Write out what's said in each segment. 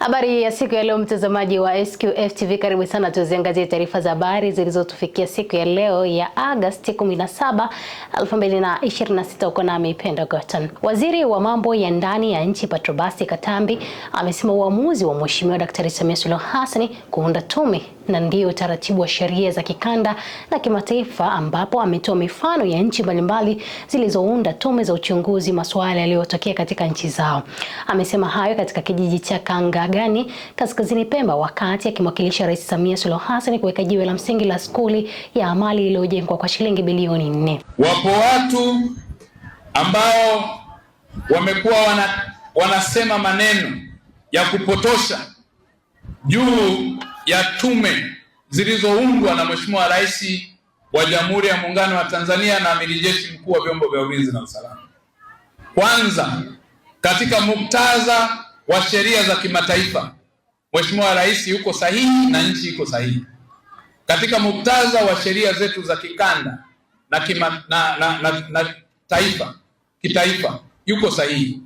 Habari ya siku ya leo, mtazamaji wa SQF TV, karibu sana tuziangazie taarifa za habari zilizotufikia siku ya leo ya Agosti 17, 2026. Uko nami Penda Gothan. Waziri wa mambo ya ndani ya nchi Patrobas Katambi amesema uamuzi wa Mheshimiwa Daktari Samia Suluhu Hassan kuunda tume na ndio utaratibu wa sheria za kikanda na kimataifa, ambapo ametoa mifano ya nchi mbalimbali zilizounda tume za uchunguzi masuala yaliyotokea katika nchi zao. Amesema hayo katika kijiji cha Kangagani, kaskazini Pemba, wakati akimwakilisha Rais Samia Suluhu Hassan kuweka jiwe la msingi la skuli ya amali iliyojengwa kwa shilingi bilioni 4. Wapo watu ambao wamekuwa wanasema maneno ya kupotosha juu ya tume zilizoundwa na Mheshimiwa Rais wa Jamhuri ya Muungano wa Tanzania na Amiri Jeshi Mkuu wa Vyombo vya Ulinzi na Usalama. Kwanza, katika muktadha wa sheria za kimataifa, Mheshimiwa Rais yuko sahihi na nchi iko sahihi. Katika muktadha wa sheria zetu za kikanda na kitaifa yuko sahihi.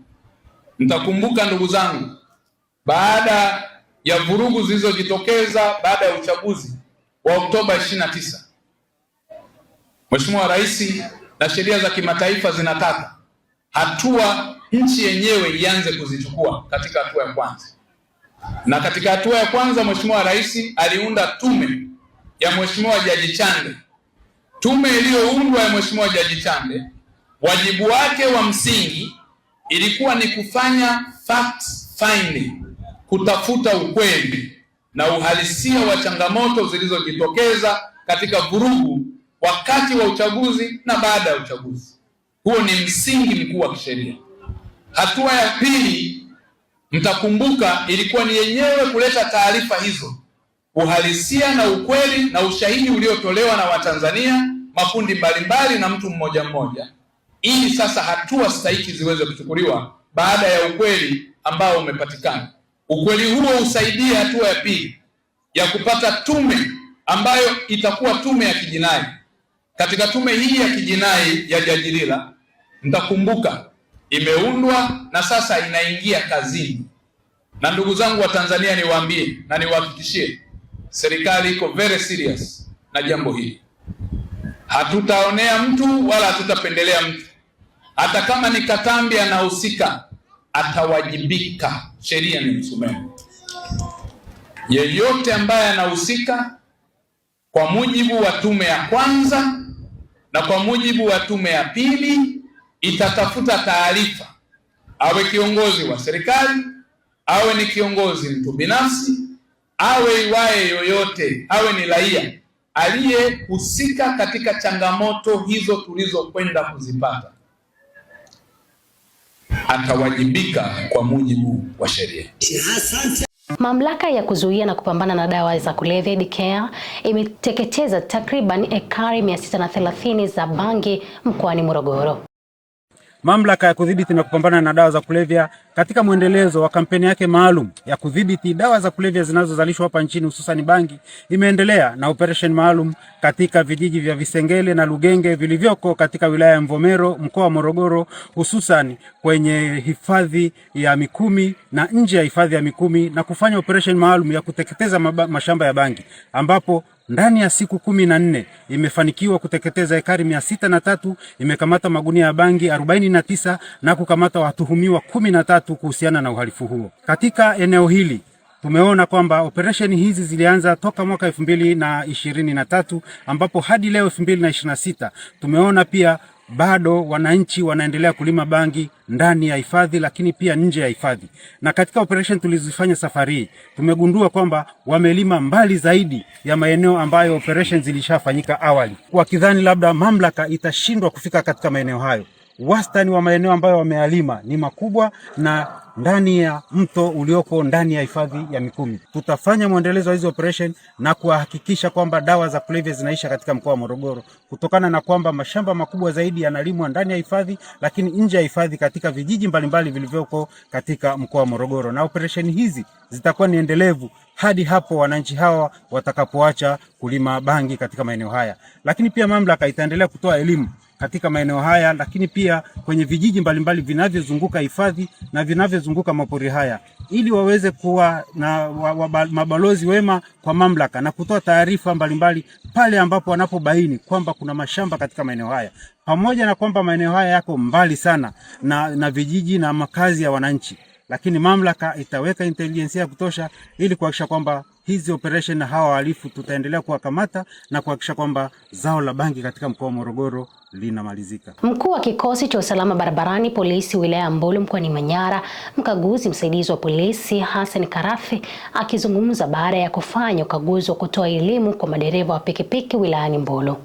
Mtakumbuka ndugu zangu, baada ya vurugu zilizojitokeza baada ya uchaguzi wa Oktoba 29, Mheshimiwa Rais na sheria za kimataifa zinataka hatua nchi yenyewe ianze kuzichukua katika hatua ya kwanza. Na katika hatua ya kwanza Mheshimiwa Rais aliunda tume ya Mheshimiwa Jaji Chande. Tume iliyoundwa ya Mheshimiwa Jaji Chande, wajibu wake wa msingi ilikuwa ni kufanya fact finding, kutafuta ukweli na uhalisia wa changamoto zilizojitokeza katika vurugu wakati wa uchaguzi na baada ya uchaguzi. Huo ni msingi mkuu wa kisheria. Hatua ya pili, mtakumbuka, ilikuwa ni yenyewe kuleta taarifa hizo, uhalisia na ukweli na ushahidi uliotolewa na Watanzania, makundi mbalimbali na mtu mmoja mmoja, ili sasa hatua stahiki ziweze kuchukuliwa baada ya ukweli ambao umepatikana. Ukweli huo usaidie hatua ya pili ya kupata tume ambayo itakuwa tume ya kijinai. Katika tume hii ya kijinai ya Jaji Lila, mtakumbuka, imeundwa na sasa inaingia kazini. Na ndugu zangu wa Tanzania, niwaambie na niwahakikishie, serikali iko very serious na jambo hili. Hatutaonea mtu wala hatutapendelea mtu. Hata kama ni Katambi anahusika, atawajibika. Sheria ni msumeno. Yeyote ambaye anahusika kwa mujibu wa tume ya kwanza na kwa mujibu wa tume ya pili itatafuta taarifa, awe kiongozi wa serikali, awe ni kiongozi mtu binafsi, awe iwaye yoyote, awe ni raia aliyehusika katika changamoto hizo tulizokwenda kuzipata, atawajibika kwa mujibu wa sheria. Mamlaka ya kuzuia na kupambana na dawa za kulevya DCEA imeteketeza takriban ekari 630 za bangi mkoani Morogoro. Mamlaka ya kudhibiti na kupambana na dawa za kulevya katika mwendelezo wa kampeni yake maalum ya kudhibiti dawa za kulevya zinazozalishwa hapa nchini, hususan bangi, imeendelea na operation maalum katika vijiji vya Visengele na Lugenge vilivyoko katika wilaya ya Mvomero, mkoa wa Morogoro, hususan kwenye hifadhi ya Mikumi na nje ya hifadhi ya Mikumi, na kufanya operation maalum ya kuteketeza mashamba ya bangi, ambapo ndani ya siku 14 imefanikiwa kuteketeza ekari 603, imekamata magunia ya bangi 49 na kukamata watuhumiwa 13 kuhusiana na uhalifu huo. Katika eneo hili tumeona kwamba operation hizi zilianza toka mwaka 2023, ambapo hadi leo 2026 tumeona pia bado wananchi wanaendelea kulima bangi ndani ya hifadhi, lakini pia nje ya hifadhi. Na katika operation tulizofanya safari hii tumegundua kwamba wamelima mbali zaidi ya maeneo ambayo operation zilishafanyika awali, wakidhani labda mamlaka itashindwa kufika katika maeneo hayo. Wastani wa maeneo ambayo wamealima ni makubwa na ndani ya mto ulioko ndani ya hifadhi ya Mikumi. Tutafanya mwendelezo wa hizo operation na kuhakikisha kwamba dawa za kulevya zinaisha katika mkoa wa Morogoro, kutokana na kwamba mashamba makubwa zaidi yanalimwa ndani ya hifadhi, lakini nje ya hifadhi katika vijiji mbalimbali vilivyoko katika mkoa wa Morogoro. Na operation hizi zitakuwa ni endelevu hadi hapo wananchi hawa watakapoacha kulima bangi katika maeneo haya. Lakini pia mamlaka itaendelea kutoa elimu katika maeneo haya, lakini pia kwenye vijiji mbalimbali vinavyozunguka hifadhi na vinavyozunguka mapori haya, ili waweze kuwa na mabalozi wema kwa mamlaka na kutoa taarifa mbalimbali pale ambapo wanapobaini kwamba kuna mashamba katika maeneo haya, pamoja na kwamba maeneo haya yako mbali sana na vijiji na makazi ya wananchi, lakini mamlaka itaweka intelijensia ya kutosha ili kuhakikisha kwamba hizi operation na hawa wahalifu tutaendelea kuwakamata na kuhakikisha kwamba zao la bangi katika mkoa wa Morogoro linamalizika. Mkuu wa kikosi cha usalama barabarani polisi wilaya ya Mbulu mkoani Manyara, mkaguzi msaidizi wa polisi Hassan Karafi akizungumza baada ya kufanya ukaguzi wa kutoa elimu kwa madereva wa pikipiki wilayani Mbulu.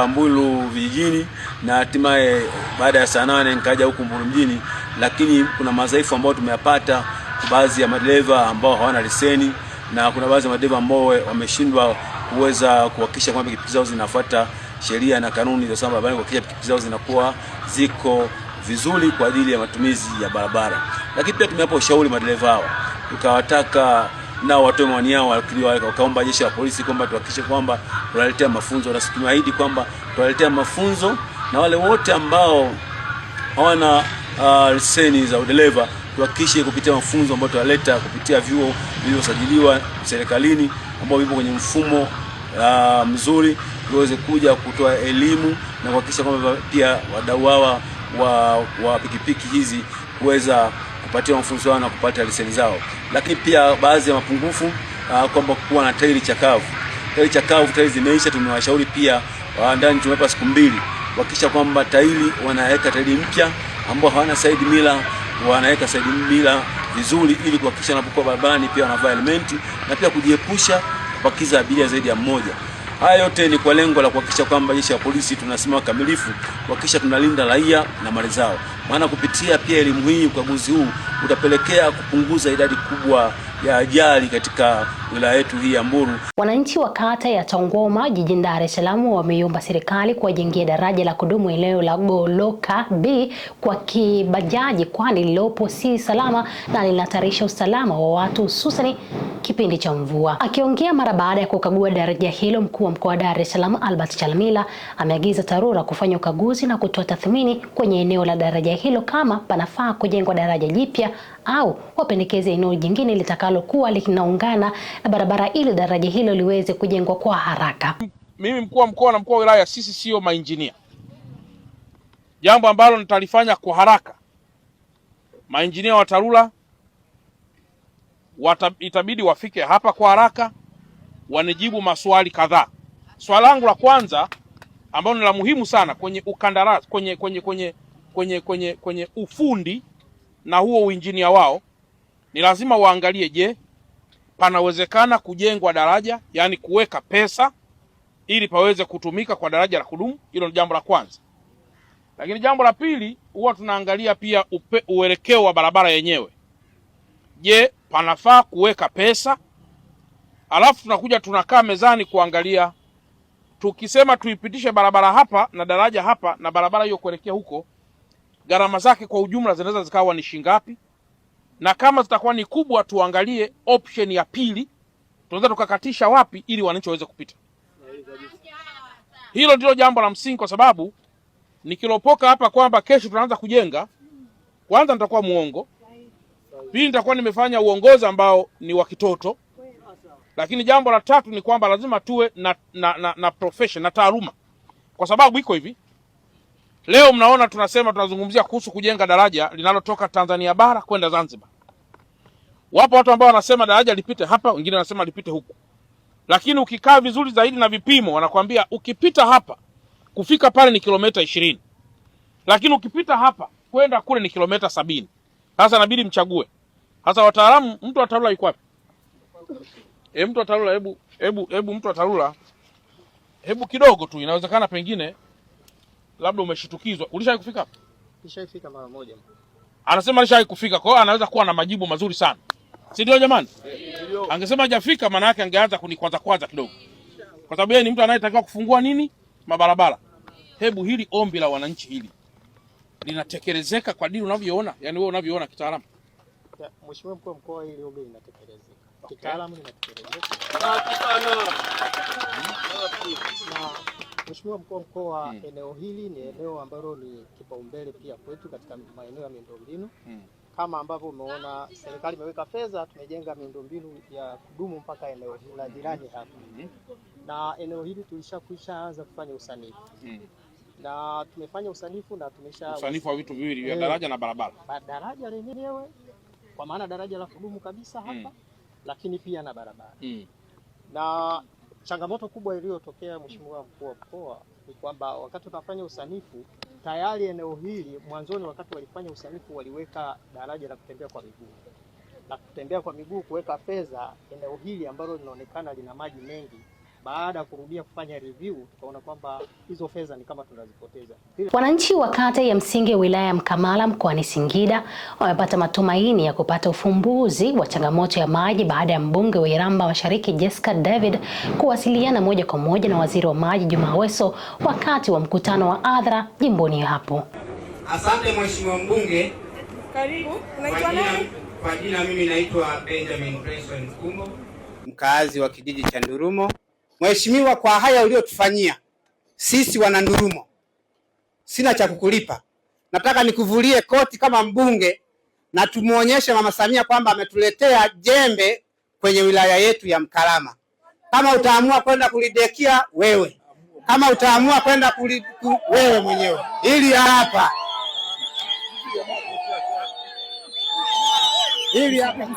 Mbulu vijijini na hatimaye baada ya saa 8 nikaja huku Mbulu mjini, lakini kuna madhaifu ambayo tumeyapata baadhi ya madereva ambao hawana leseni na kuna baadhi ya madereva ambao wameshindwa kuweza kuhakikisha kwamba pikipiki zao zinafuata sheria na kanuni za usalama barabarani, kuhakikisha pikipiki zao zinakuwa ziko vizuri kwa ajili ya matumizi ya barabara. Lakini pia tumewapa ushauri madereva hao, tukawataka nao watoe maoni yao, wakaomba jeshi la polisi kwamba tuhakikishe kwamba tunaletea mafunzo, na tumeahidi kwamba tunaletea mafunzo na wale wote ambao hawana leseni za udereva tuhakikishe kupitia mafunzo ambayo tunaleta kupitia vyuo vilivyosajiliwa serikalini ambao vipo kwenye mfumo mzuri, tuweze kuja kutoa elimu na kuhakikisha kwamba pia wadau hawa wa pikipiki hizi kuweza kupatia mafunzo yao na kupata leseni zao. Lakini pia baadhi ya mapungufu kwamba kuwa na tairi chakavu. Tairi zimeisha, tumewashauri pia ndani tumewapa siku 2 kuhakikisha kwamba tairi wanaweka tairi mpya ambao hawana side mirror, wanaweka side mirror vizuri ili kuhakikisha wanapokuwa barabarani pia wanavaa helmet na pia kujiepusha kupakiza abiria zaidi ya mmoja. Haya yote ni kwa lengo la kuhakikisha kwamba jeshi la polisi tunasimama kamilifu kuhakikisha tunalinda raia na mali zao. Maana kupitia pia elimu hii, ukaguzi huu utapelekea kupunguza idadi kubwa ya ajali katika wilaya yetu hii ya Mbulu. Wananchi wa kata ya Tongoma jijini Dar es Salaam wameiomba serikali kuwajengea daraja la kudumu eneo la Goloka B kwa kibajaji, kwani lilopo si salama na linahatarisha usalama wa watu hususani kipindi cha mvua. Akiongea mara baada ya kukagua daraja hilo, mkuu wa mkoa wa Dar es Salaam Albert Chalamila ameagiza TARURA kufanya ukaguzi na kutoa tathmini kwenye eneo la daraja hilo kama panafaa kujengwa daraja jipya au wapendekeze eneo jingine litakalokuwa linaungana na barabara ili daraja hilo liweze kujengwa kwa haraka. Mimi mkuu wa mkoa na mkuu wa wilaya, sisi sio mainjinia. Jambo ambalo nitalifanya kwa haraka, mainjinia wa TARURA itabidi wafike hapa kwa haraka wanijibu maswali kadhaa. Swali langu la kwanza ambalo ni la muhimu sana kwenye ukandarasi, kwenye ufundi na huo uinjinia wao, ni lazima waangalie, je, panawezekana kujengwa daraja, yani kuweka pesa ili paweze kutumika kwa daraja la kudumu. Hilo ni jambo la kwanza. Lakini jambo la pili, huwa tunaangalia pia uelekeo wa barabara yenyewe. Je, panafaa kuweka pesa? Alafu tunakuja tunakaa mezani kuangalia, tukisema tuipitishe barabara hapa na daraja hapa na barabara hiyo kuelekea huko, gharama zake kwa ujumla zinaweza zikawa ni shingapi? Na kama zitakuwa ni kubwa, tuangalie option ya pili, tunaweza tukakatisha wapi ili wananchi waweze kupita. Hilo ndilo jambo la msingi, kwa sababu nikilopoka hapa kwamba kesho tunaanza kujenga, kwanza nitakuwa muongo, pili nitakuwa nimefanya uongozi ambao ni wa kitoto, lakini jambo la tatu ni kwamba lazima tuwe na profession na taaluma. Kwa sababu iko hivi, leo mnaona tunazungumzia kuhusu kujenga daraja linalotoka Tanzania bara kwenda Zanzibar. Wapo watu ambao wanasema daraja lipite hapa, wengine wanasema lipite huku. Lakini ukikaa vizuri zaidi na vipimo, wanakuambia ukipita hapa kufika pale ni kilomita 20. Lakini ukipita hapa kwenda kule ni kilomita 70. Sasa inabidi mchague. Sasa wataalamu, mtu wa TARURA yuko wapi? Mtu wa TARURA, hebu mtu wa TARURA, hebu kidogo tu, inawezekana pengine labda umeshitukizwa. Ulishawahi kufika hapa? Nishafika mara moja. Anasema alishawahi kufika, kwa hiyo anaweza kuwa na majibu mazuri sana. Si ndio jamani? Angesema hajafika, maana yake angeanza kunikwaza kidogo. Kwa sababu yeye ni mtu anayetakiwa kufungua nini? Mabarabara. Hebu hili ombi la wananchi hili linatekelezeka kwa dini unavyoona? Yaani wewe unavyoona kitaalamu? Mheshimiwa mkuu wa mkoa, hili ombi linatekelezeka. Kitaalamu linatekelezeka. Na Mheshimiwa Mheshimiwa Mkuu wa Mkoa, eneo hili ni eneo ambalo ni kipaumbele pia kwetu katika maeneo ya miundombinu. Kama ambavyo umeona serikali imeweka fedha, tumejenga miundombinu ya kudumu mpaka eneo hili la jirani hapa. Na eneo hili tulishaanza kufanya usanifu. Na tumefanya usanifu na usanifu wa vitu viwili vya daraja na barabara. Daraja lenyewe kwa maana daraja la kudumu kabisa hapa, lakini pia na barabara. Na changamoto kubwa iliyotokea Mheshimiwa Mkuu wa Mkoa ni kwamba wakati tunafanya usanifu tayari eneo hili mwanzoni, wakati walifanya usanifu waliweka daraja la kutembea kwa miguu. Na kutembea kwa miguu kuweka fedha eneo hili ambalo linaonekana lina maji mengi. Baada ya kurudia kufanya review tukaona kwamba hizo fedha ni kama tunazipoteza. Wananchi wa kata ya Msingi wilaya ya Mkamala mkoani Singida wamepata matumaini ya kupata ufumbuzi wa changamoto ya maji baada ya mbunge wa Iramba Mashariki Jessica David kuwasiliana moja kwa moja na waziri wa maji Juma Aweso wakati wa mkutano wa hadhara jimboni hapo. Asante Mheshimiwa mbunge. Karibu. Unaitwa nani? Kwa jina mimi naitwa Benjamin Preston Mkumbo, mkazi wa kijiji cha Ndurumo. Mheshimiwa, kwa haya uliotufanyia sisi wana Ndurumo, sina cha kukulipa. Nataka nikuvulie koti kama mbunge na tumuonyeshe Mama Samia kwamba ametuletea jembe kwenye wilaya yetu ya Mkalama. Kama utaamua kwenda kulidekia wewe, kama utaamua kwenda wewe mwenyewe. Hili hapa. Hili hapa.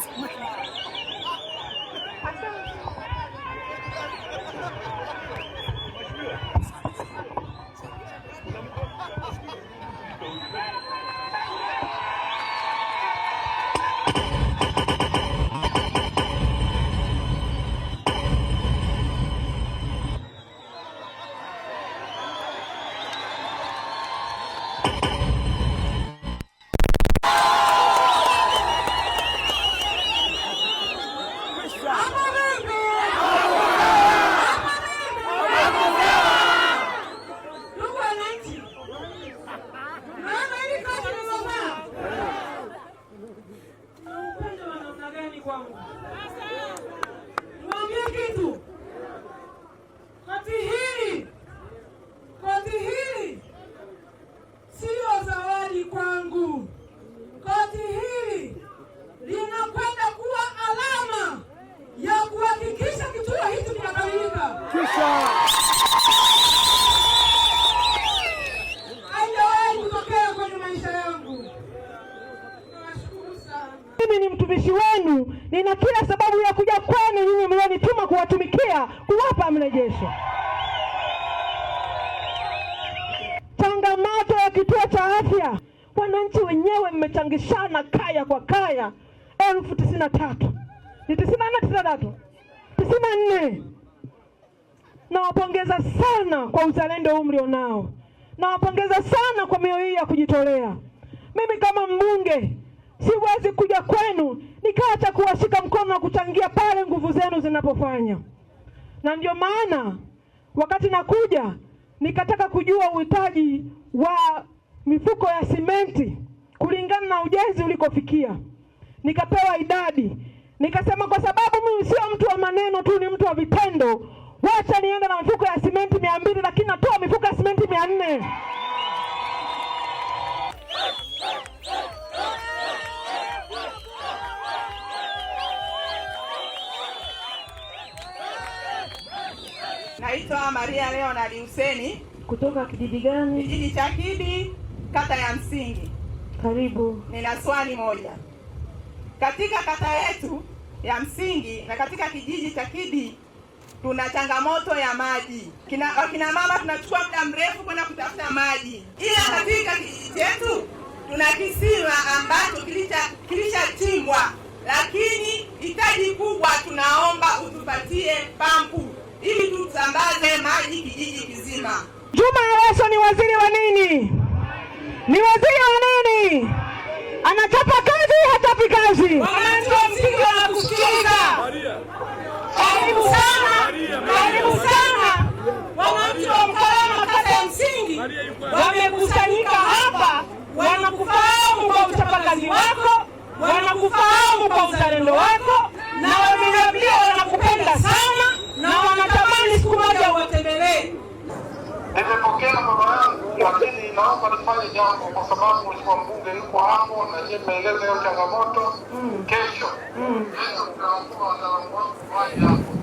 Koti hili sio zawadi kwangu. Koti hili linakwenda kuwa alama ya kuhakikisha kituo hiki kinakamilika. Haijawahi kutokea kwenye maisha yangu. Nawashukuru sana. Mimi ni mtumishi wenu, nina kila sababu ya kuja kwenu nyinyi mlionituma kuwatumikia, kuwapa mrejesho. Changamoto ya kituo cha afya, wananchi wenyewe mmechangishana kaya kwa kaya 93,000. Ni 94 94. Nawapongeza sana kwa uzalendo huu mlionao. Nawapongeza sana kwa mioyo hii ya kujitolea. Mimi kama mbunge siwezi kuja kwenu nikaacha kuwashika mkono na kuchangia pale nguvu zenu zinapofanya. Na ndio maana wakati nakuja nikataka kujua uhitaji wa mifuko ya simenti kulingana na ujenzi ulikofikia. Nikapewa idadi. Nikasema kwa sababu mimi sio mtu wa maneno tu, ni mtu wa vitendo, wacha niende na mifuko ya simenti 200, lakini natoa mifuko ya simenti 400. Naitwa Maria Leonard Huseni. Kutoka kijiji gani? Kijiji cha Kidi, kata ya Msingi. Karibu. Nina swali moja. Katika kata yetu ya Msingi na katika kijiji cha Kidi tuna changamoto ya maji. Kina mama tunachukua muda mrefu kwenda kutafuta maji. Ila katika kijiji chetu tuna kisima ambacho kilishachimbwa, lakini hitaji kubwa tunaomba utupatie pampu ili tusambaze maji kijiji kizima. Juma Aweso ni waziri wa nini? Ni waziri wa nini? Anachapa kazi, hatapi kazi. Wananchi wa Msingi wanakusikiliza. Karibu sana. Karibu sana. Wananchi wa Mkalama kata ya Msingi wamekusanyika hapa, wanakufahamu kwa uchapakazi wako, wanakufahamu kwa uzalendo wako, na wameniambia wanakupenda sana na wanatamani siku moja uwatembelee. naomba nifanye jambo kwa sababu mheshimiwa mbunge yuko hapo na yeye ameeleza hiyo changamoto. Kesho tutaomba wataalamu wangu waje hapo.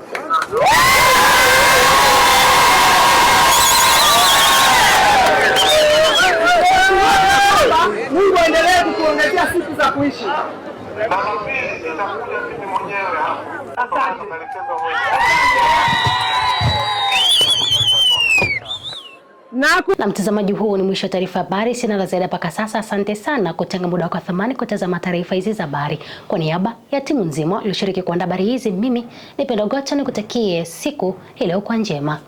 Mungu aendelee kutuongezea siku za kuishi. Na mimi nitakuja mimi mwenyewe hapo. Asante. Na mtazamaji, huu ni mwisho wa taarifa habari. Sina la ziada mpaka sasa. Asante sana kutenga muda wako thamani kutazama taarifa hizi za habari. Kwa niaba ya timu nzima iliyoshiriki kuandaa habari hizi, mimi ni Pendo Gocha, nikutakie siku ile kwa njema.